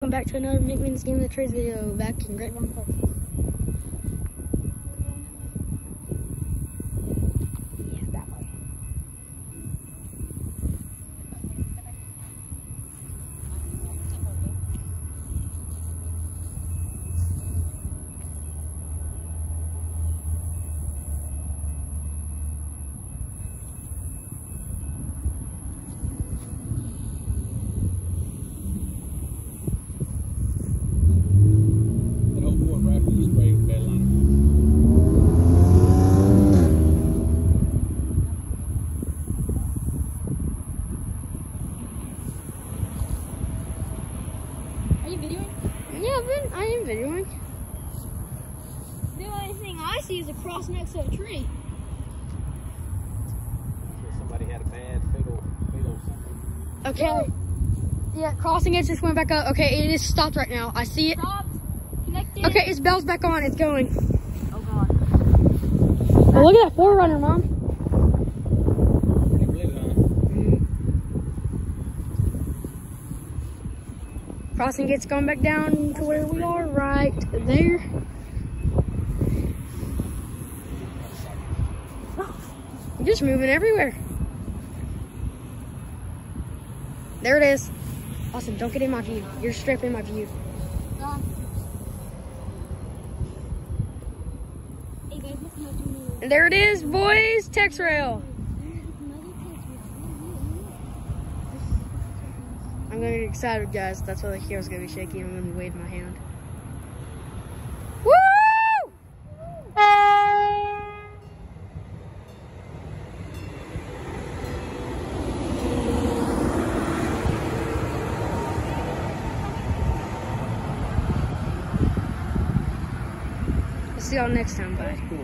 Welcome back to another Nickman's Game of the Trades video back in Great One, Texas. Yeah, that way. Are you videoing? Yeah, I am videoing. The only thing I see is a cross next to a tree. Somebody had a bad fatal something. Okay. Yeah, crossing it just went back up. Okay, it is stopped right now. I see it. Stopped. Connected. Okay, its bell's back on. It's going. Oh god. Oh, look at that 4Runner, Mom. Pretty blue, huh? Crossing gets going back down to where we are, right there. You're just moving everywhere. There it is. Austin, don't get in my view. You're straight in my view. Hey guys, look how to And there it is, boys. Tex Rail. I'm gonna get excited, guys. That's why the camera's gonna be shaky. I'm gonna wave my hand. Woo! See y'all next time. Bye. Cool.